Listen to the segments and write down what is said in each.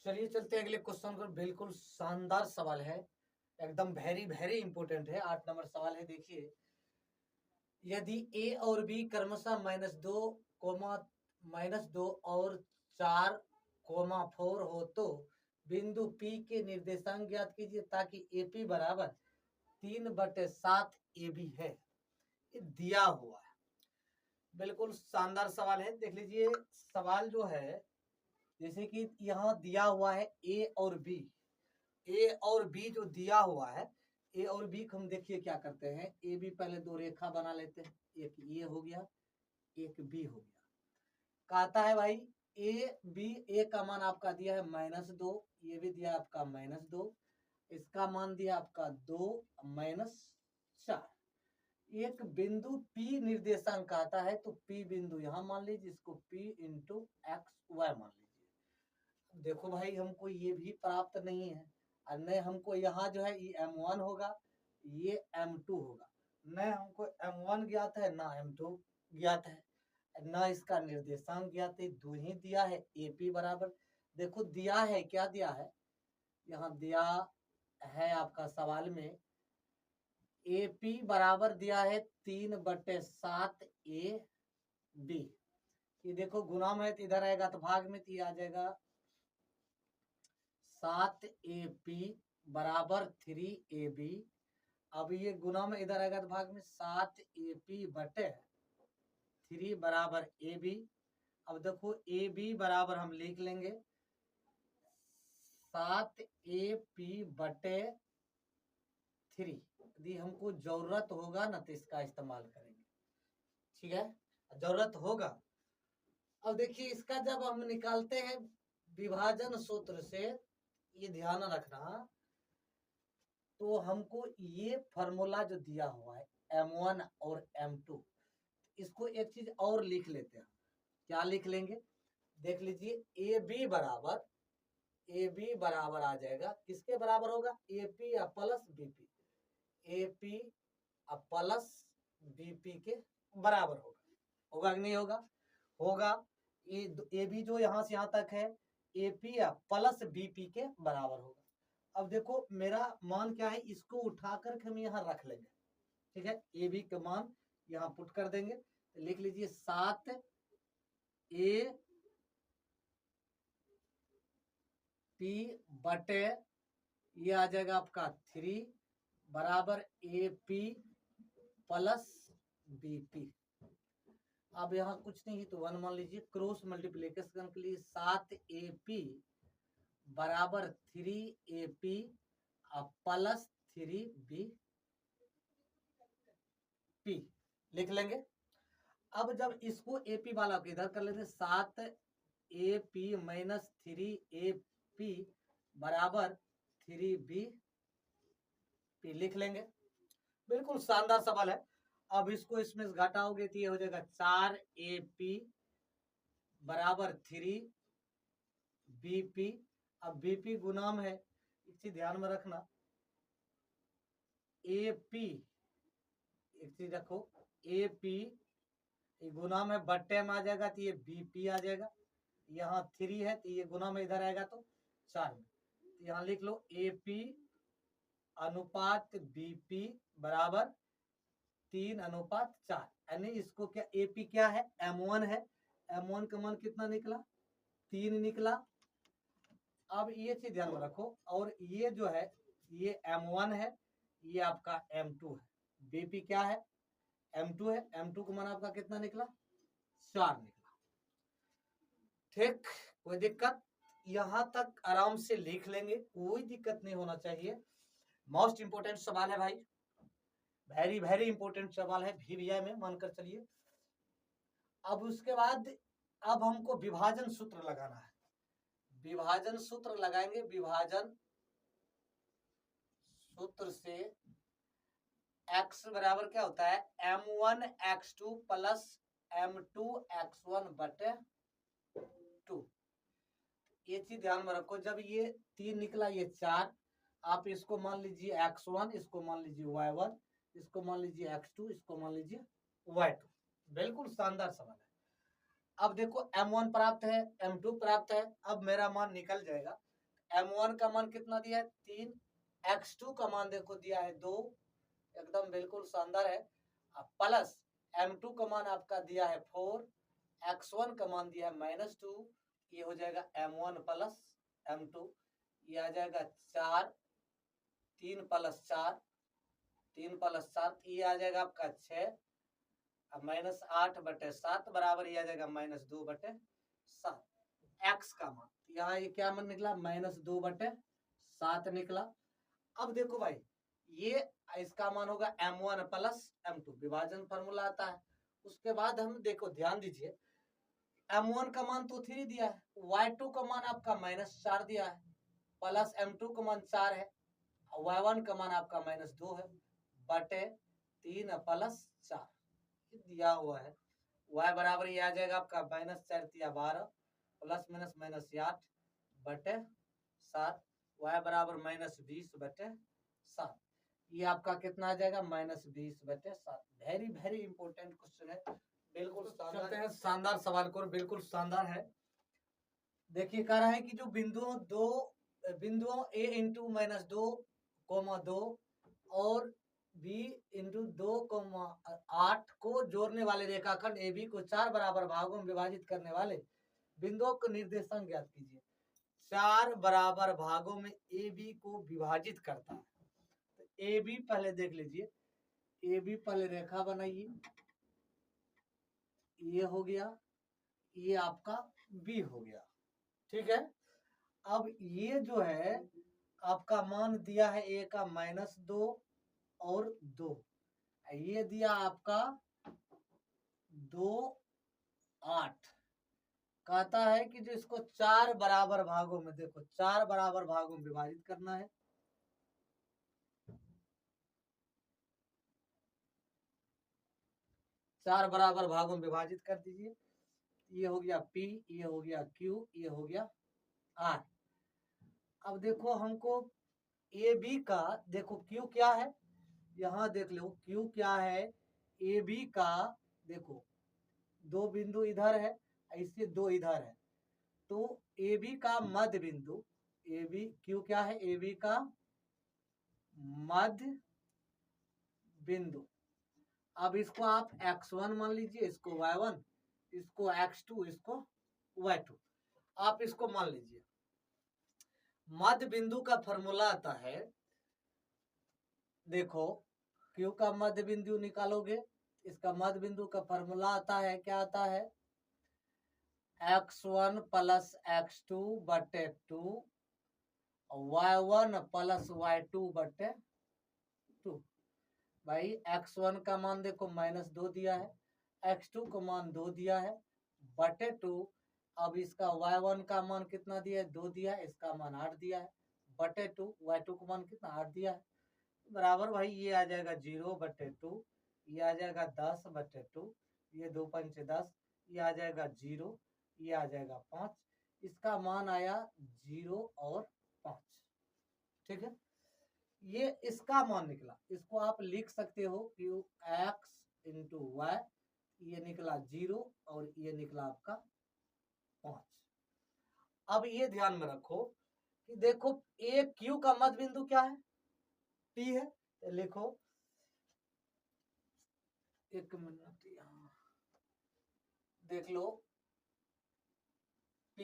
चलिए चलते हैं अगले क्वेश्चन पर। बिल्कुल शानदार सवाल है, एकदम वेरी वेरी इंपॉर्टेंट है। 8 नंबर सवाल है, देखिए। यदि ए और बी क्रमशः -2 और 4, 4 हो तो बिंदु पी के निर्देशांक ज्ञात कीजिए ताकि एपी बराबर 3/7 ए बी है। ये दिया हुआ है, बिल्कुल शानदार सवाल है। देख लीजिए सवाल जो है, जैसे कि यहाँ दिया हुआ है ए और बी। ए और बी जो दिया हुआ है, ए और बी को हम देखिए क्या करते हैं। ए बी पहले दो रेखा बना लेते हैं, एक ये हो गया, एक बी हो गया। कहता है भाई ए बी, ए का मान आपका दिया है -2, ये भी दिया आपका -2, इसका मान दिया आपका 2 -4। एक बिंदु P निर्देशांक कहता है, तो P बिंदु यहाँ मान लीजिए, इसको P इंटू एक्स वाई मान लीजिए। देखो भाई हमको ये भी प्राप्त नहीं है, और न हमको यहाँ जो है ये M1 होगा, ये M2 होगा। न हमको M1 ज्ञात है, ना M2 ज्ञात है, ना इसका निर्देशांक ज्ञात है। दो ही दिया है, AP बराबर, देखो दिया है, क्या दिया है यहाँ दिया है आपका सवाल में, AP बराबर दिया है 3/7 ए बी। ये देखो गुना में तो इधर आएगा, तो भाग में तो ये आ जाएगा 7 AP बराबर 3 AB। अब ये गुना में इधर आएगा तो भाग में 7 AP बटे 3 बराबर AB। अब देखो AB बराबर हम लिख लेंगे 7 AP बटे 3। यदि हमको जरूरत होगा ना तो इसका इस्तेमाल करेंगे, ठीक है, जरूरत होगा। अब देखिए इसका जब हम निकालते हैं विभाजन सूत्र से, ये ध्यान रखना, तो हमको ये फॉर्मूला जो दिया हुआ है M1 और M2, इसको एक चीज और लिख लेते हैं। क्या लिख लेंगे, देख लीजिए AB बराबर आ जाएगा, किसके बराबर होगा, AP plus BP। AP plus BP के बराबर होगा कि नहीं होगा, होगा। ये AB जो यहाँ से यहाँ तक है, AP प्लस BP के बराबर होगा। अब देखो मेरा मान क्या है, इसको उठाकर हम यहाँ रख लेंगे, ठीक है। AB का मान यहाँ पुट कर देंगे, तो लिख लीजिए 7 AP बटे ये आ जाएगा आपका 3 बराबर AP प्लस BP। अब यहाँ कुछ नहीं तो 1 मान लीजिए, क्रॉस मल्टीप्लिकेशन के लिए 7 AP बराबर 3 AP प्लस 3 BP लिख लेंगे। अब जब इसको AP वाला को इधर कर लेंगे, 7 AP माइनस 3 AP बराबर 3 BP लिख लेंगे। बिल्कुल शानदार सवाल है। अब इसको इसमें घटाओगे तो ये हो जाएगा 4 AP बराबर 3 BP। अब BP गुनाम है, एक चीज ध्यान में रखना, AP एक चीज रखो, AP गुना में बट्टे में आ जाएगा तो ये BP आ जाएगा। यहाँ 3 है तो ये गुना में इधर आएगा तो 4 में, तो यहाँ लिख लो AP अनुपात BP बराबर 3/4। यानी इसको क्या, AP क्या है, M1 है, M1 का मान कितना निकला, 3 निकला। अब ये चीज ध्यान में रखो, और ये जो है ये M1 है, ये आपका M2 है। BP क्या है, M2 है, M2 का मान आपका कितना निकला, 4 निकला। ठीक, कोई दिक्कत, यहां तक आराम से लिख लेंगे, कोई दिक्कत नहीं होना चाहिए। मोस्ट इंपोर्टेंट सवाल है भाई, वेरी वेरी इंपोर्टेंट सवाल है VVI में, मानकर चलिए। अब उसके बाद अब हमको विभाजन सूत्र लगाना है। विभाजन सूत्र लगाएंगे, विभाजन सूत्र से x बराबर क्या होता है, M1 x2 plus M2 x1 बटे 2। ये चीज ध्यान में रखो, जब ये 3 निकला, ये 4, आप इसको मान लीजिए x1, इसको मान लीजिए y1, इसको मान लीजिए x2, इसको मान लीजिए y2। बिल्कुल शानदार सवाल है। अब देखो M1 प्राप्त है, M2 प्राप्त है, अब मेरा मान निकल जाएगा M1 का मान कितना दिया है 3, x2 का मान देखो दिया है 2, एकदम बिल्कुल शानदार है। प्लस M2 का मान आपका दिया है 4, x1 का मान दिया है -2, ये हो जाएगा M1 प्लस M2, ये आ जाएगा 4, 3 प्लस 4, 3 प्लस 7, ये आ जाएगा आपका 6, अब -8/7 बराबर ये आ जाएगा -2/7, x का मान यहाँ ये क्या मान निकला -2/7 निकला। अब देखो भाई ये इसका मान होगा M1 प्लस M2, विभाजन फॉर्मूला आता है। उसके बाद हम देखो ध्यान दीजिए M1 का मान तो 3 दिया है, Y2 का मान आपका -4 दिया है, प्लस M2 का मान 4 है, Y1 का मान आपका -2 है, बटे 3 प्लस 4 दिया हुआ है। Y बराबर ये आ जाएगा आपका -4 प्लस -8 बटे 7, Y बराबर -20/7, ये आपका कितना आ जाएगा -20/7। वेरी वेरी इंपॉर्टेंट क्वेश्चन है, बिल्कुल चलते हैं शानदार सवाल को, बिल्कुल शानदार है। देखिए कह रहा है कि जो बिंदुओं a इंटू -2, 2 और b इंटू 2, 8 को जोड़ने वाले रेखाखंड AB को 4 बराबर भागों में विभाजित करने वाले बिंदुओं को निर्देशांक ज्ञात कीजिए। 4 बराबर भागों में AB को विभाजित करता है, तो AB पहले देख लीजिए, AB पहले रेखा बनाइए, ये हो गया, ये आपका B हो गया, ठीक है। अब ये जो है आपका मान दिया है A का -2 और 2, ये दिया आपका 2, 8, कहता है कि जो इसको 4 बराबर भागों में, देखो 4 बराबर भागों में विभाजित करना है। चार बराबर भागों में विभाजित कर दीजिए, ये हो गया P, ये हो गया Q, ये हो गया R। अब देखो हमको AB का, देखो Q क्या है, यहाँ देख लो Q क्या है, AB का देखो 2 बिंदु इधर है, इससे 2 इधर है, तो AB का मध्य बिंदु, AB Q क्या है, AB का मध्य बिंदु। अब इसको आप x1 मान लीजिए, इसको y1, इसको x2, इसको y2, आप इसको मान लीजिए। मध्य बिंदु का फॉर्मूला आता है, देखो Q का मध्य बिंदु निकालोगे, इसका मध्य बिंदु का फॉर्मूला आता है, क्या आता है, x1 प्लस x2 बटे 2, y1 प्लस y2 बटे 2। भाई x1 का मान देखो -2 दिया है, x2 का मान 2 दिया है, बटे 2। अब इसका y1 का मान कितना दिया है, 2 दिया है, इसका मान 8 दिया है, बटे 2, y2 का मान कितना 8 दिया है, बराबर भाई ये आ जाएगा 0/2, ये आ जाएगा 10/2, ये 2 पंचे 10, ये आ जाएगा 0, ये आ जाएगा 5, इसका मान आया 0 और 5, ठीक है। ये इसका मान निकला, इसको आप लिख सकते हो कि x इंटू वाई, ये निकला 0 और ये निकला आपका 5। अब ये ध्यान में रखो कि देखो ए क्यू का मध्य बिंदु क्या है, P है, तो लिखो, एक मिनट यहाँ देख लो, P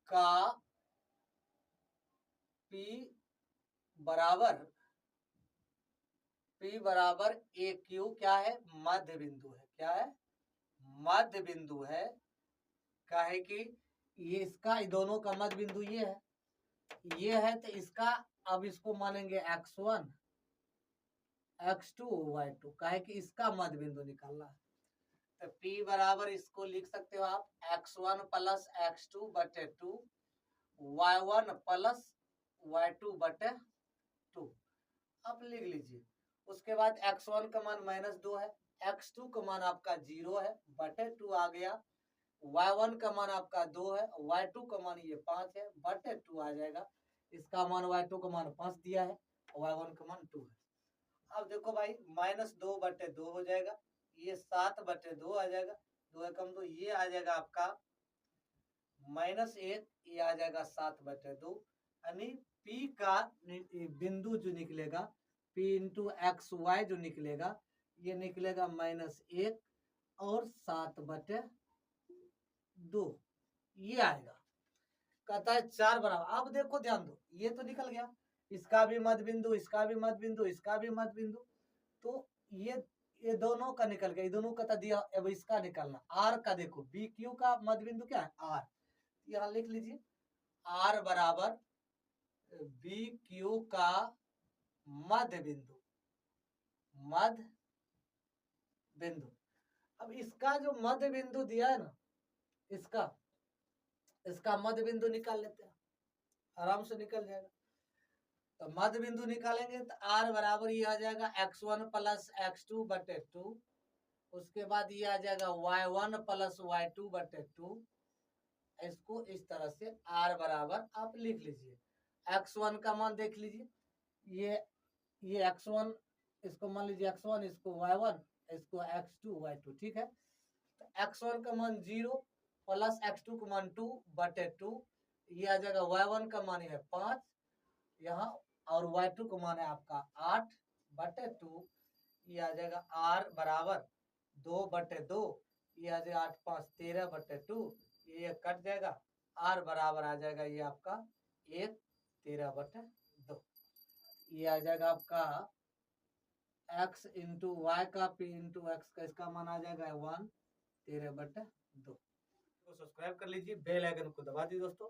का P बराबर ए क्यू क्या है, मध्य बिंदु है, क्या है, मध्य बिंदु है। क्या है कि ये इसका दोनों का मध्य बिंदु ये है, तो इसका अब इसको मानेंगे x1, x2, y2, क्या है कि इसका मध्य बिंदु निकालना है, तो P बराबर इसको लिख सकते हो आप x1 प्लस x2 बटे 2, y1 प्लस y2 बटे 2, आप लिख लीजिए। उसके बाद x1 का मान -2 है, x2 का मान आपका 0 है, बटे 2 आ गया, y1 का मान आपका 2 है, y2 का मान ये 5 है, बटे 2 आ जाएगा, इसका मान y2 का मान 5 दिया है, y1 का मान 2 है। अब देखो भाई -2/2 हो जाएगा, ये 7/2 आ जाएगा, 2 एकम 2, ये आ जाएगा आपका -1, ये आ जाएगा 7/2, यानी P का बिंदु जो निकलेगा P इंटू एक्स वाई जो निकलेगा ये निकलेगा -1 और 7/2 ये आएगा। कहता है 4 बराबर। अब देखो ध्यान दो, ये तो निकल गया, इसका भी मध्य बिंदु, इसका भी मध्य बिंदु, इसका भी मध्य बिंदु, तो ये दोनों का निकल गया, ये दोनों का दिया। अब इसका निकलना आर का, देखो बी क्यू का मध्य बिंदु क्या है आर, यहाँ लिख लीजिए आर बराबर बी क्यू का मध्य बिंदु, मध्य बिंदु। अब इसका जो मध्य बिंदु दिया है ना, इसका मध्य बिंदु निकाल लेते हैं, आराम से निकल जाएगा। तो मध्य बिंदु निकालेंगे तो आर बराबर ये आ जाएगा x1 प्लस x2/2, उसके बाद ये आ जाएगा y1 प्लस y2/2। इसको इस तरह से आर बराबर आप लिख लीजिए। x1 का मान देख लीजिए, ये x1, इसको मान लीजिए x1, इसको y1, इसको x2 y2, ठीक है। तो x1 का मान 0 प्लस x2 का मान 2/2, ये आ जाएगा y1 का मान है 5 यहाँ, और y2 का मान है आपका 8/2, ये आ जाएगा r बराबर 2/2, ये आ जाएगा 8 5 13/2, ये कट जाएगा, r बराबर आ जाएगा ये आपका 1 13/2, ये आ जाएगा आपका x इंटू वाई का p इंटू एक्स का, इसका मान आ जाएगा 1 13/2। सब्सक्राइब कर लीजिए, बेल आइकन को दबा दीजिए दोस्तों।